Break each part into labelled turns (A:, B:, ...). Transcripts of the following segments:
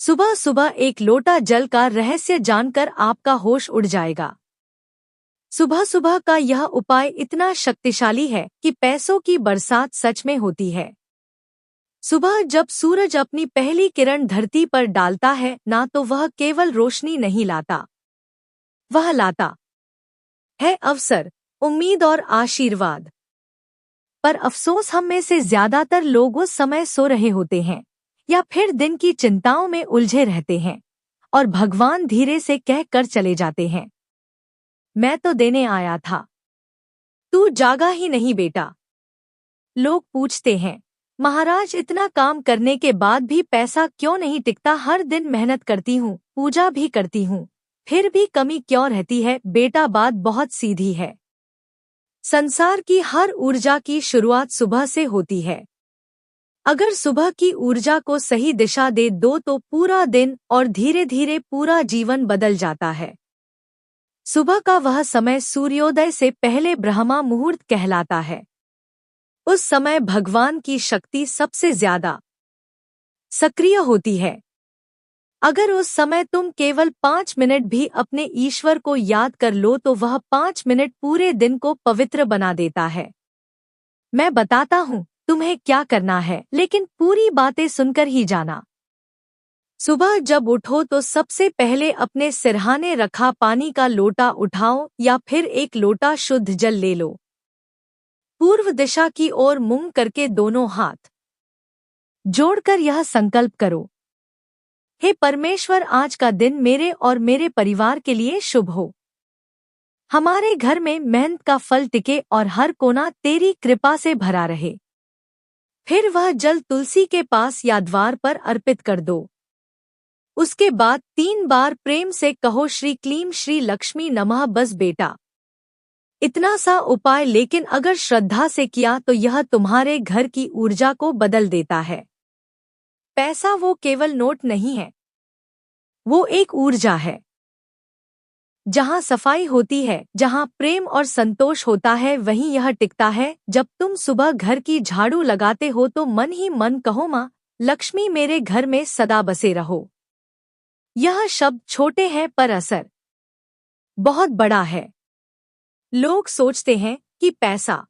A: सुबह सुबह एक लोटा जल का रहस्य जानकर आपका होश उड़ जाएगा। सुबह सुबह का यह उपाय इतना शक्तिशाली है कि पैसों की बरसात सच में होती है। सुबह जब सूरज अपनी पहली किरण धरती पर डालता है ना, तो वह केवल रोशनी नहीं लाता, वह लाता है अवसर, उम्मीद और आशीर्वाद। पर अफसोस, हम में से ज्यादातर लोग उस समय सो रहे होते हैं या फिर दिन की चिंताओं में उलझे रहते हैं और भगवान धीरे से कह कर चले जाते हैं, मैं तो देने आया था, तू जागा ही नहीं बेटा। लोग पूछते हैं, महाराज इतना काम करने के बाद भी पैसा क्यों नहीं टिकता? हर दिन मेहनत करती हूँ, पूजा भी करती हूँ, फिर भी कमी क्यों रहती है? बेटा, बात बहुत सीधी है। संसार की हर ऊर्जा की शुरुआत सुबह से होती है। अगर सुबह की ऊर्जा को सही दिशा दे दो तो पूरा दिन और धीरे धीरे पूरा जीवन बदल जाता है। सुबह का वह समय सूर्योदय से पहले ब्रह्मा मुहूर्त कहलाता है। उस समय भगवान की शक्ति सबसे ज्यादा सक्रिय होती है। अगर उस समय तुम केवल 5 मिनट भी अपने ईश्वर को याद कर लो तो वह 5 मिनट पूरे दिन को पवित्र बना देता है। मैं बताता हूँ तुम्हें क्या करना है, लेकिन पूरी बातें सुनकर ही जाना। सुबह जब उठो तो सबसे पहले अपने सिरहाने रखा पानी का लोटा उठाओ या फिर एक लोटा शुद्ध जल ले लो। पूर्व दिशा की ओर मुंह करके दोनों हाथ जोड़कर यह संकल्प करो, हे परमेश्वर, आज का दिन मेरे और मेरे परिवार के लिए शुभ हो। हमारे घर में मेहनत का फल टिके और हर कोना तेरी कृपा से भरा रहे। फिर वह जल तुलसी के पास या द्वार पर अर्पित कर दो। उसके बाद 3 बार प्रेम से कहो, श्री क्लीम श्री लक्ष्मी नमः। बस बेटा, इतना सा उपाय, लेकिन अगर श्रद्धा से किया तो यह तुम्हारे घर की ऊर्जा को बदल देता है। पैसा वो केवल नोट नहीं है, वो एक ऊर्जा है। जहाँ सफाई होती है, जहाँ प्रेम और संतोष होता है, वहीं यह टिकता है। जब तुम सुबह घर की झाड़ू लगाते हो तो मन ही मन कहो, माँ लक्ष्मी मेरे घर में सदा बसे रहो। यह शब्द छोटे हैं पर असर बहुत बड़ा है। लोग सोचते हैं कि पैसा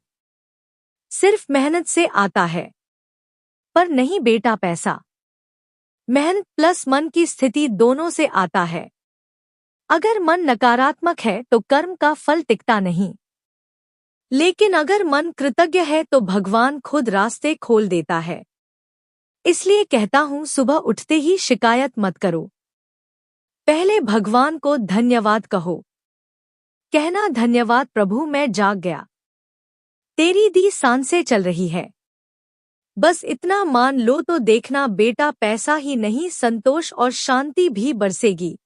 A: सिर्फ मेहनत से आता है, पर नहीं बेटा, पैसा मेहनत प्लस मन की स्थिति दोनों से आता है। अगर मन नकारात्मक है तो कर्म का फल टिकता नहीं, लेकिन अगर मन कृतज्ञ है तो भगवान खुद रास्ते खोल देता है। इसलिए कहता हूँ, सुबह उठते ही शिकायत मत करो, पहले भगवान को धन्यवाद कहो। कहना, धन्यवाद प्रभु, मैं जाग गया, तेरी दी सांसें चल रही है। बस इतना मान लो तो देखना बेटा, पैसा ही नहीं संतोष और शांति भी बरसेगी।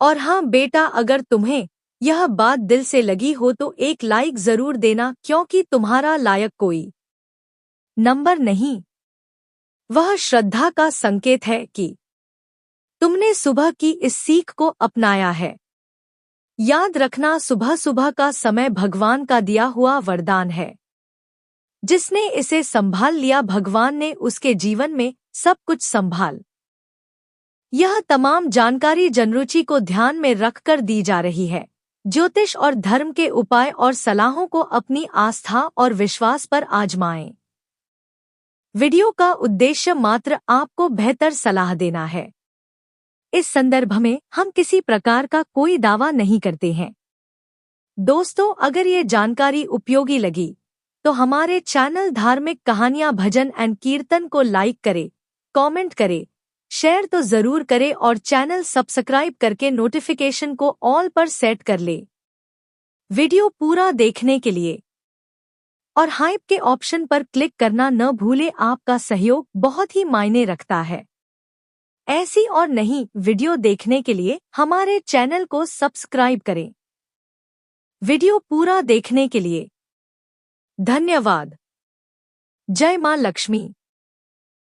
A: और हाँ बेटा, अगर तुम्हें यह बात दिल से लगी हो तो एक लाइक जरूर देना, क्योंकि तुम्हारा लायक कोई नंबर नहीं, वह श्रद्धा का संकेत है कि तुमने सुबह की इस सीख को अपनाया है। याद रखना, सुबह सुबह का समय भगवान का दिया हुआ वरदान है। जिसने इसे संभाल लिया, भगवान ने उसके जीवन में सब कुछ संभाल। यह तमाम जानकारी जनरुचि को ध्यान में रखकर दी जा रही है। ज्योतिष और धर्म के उपाय और सलाहों को अपनी आस्था और विश्वास पर आजमाएं। वीडियो का उद्देश्य मात्र आपको बेहतर सलाह देना है। इस संदर्भ में हम किसी प्रकार का कोई दावा नहीं करते हैं। दोस्तों, अगर ये जानकारी उपयोगी लगी तो हमारे चैनल धार्मिक कहानियां, भजन एंड कीर्तन को लाइक करें, कमेंट करें, शेयर तो जरूर करें और चैनल सब्सक्राइब करके नोटिफिकेशन को ऑल पर सेट कर ले। वीडियो पूरा देखने के लिए और हाइप के ऑप्शन पर क्लिक करना न भूले, आपका सहयोग बहुत ही मायने रखता है। ऐसी और नई वीडियो देखने के लिए हमारे चैनल को सब्सक्राइब करें। वीडियो पूरा देखने के लिए धन्यवाद। जय मां लक्ष्मी।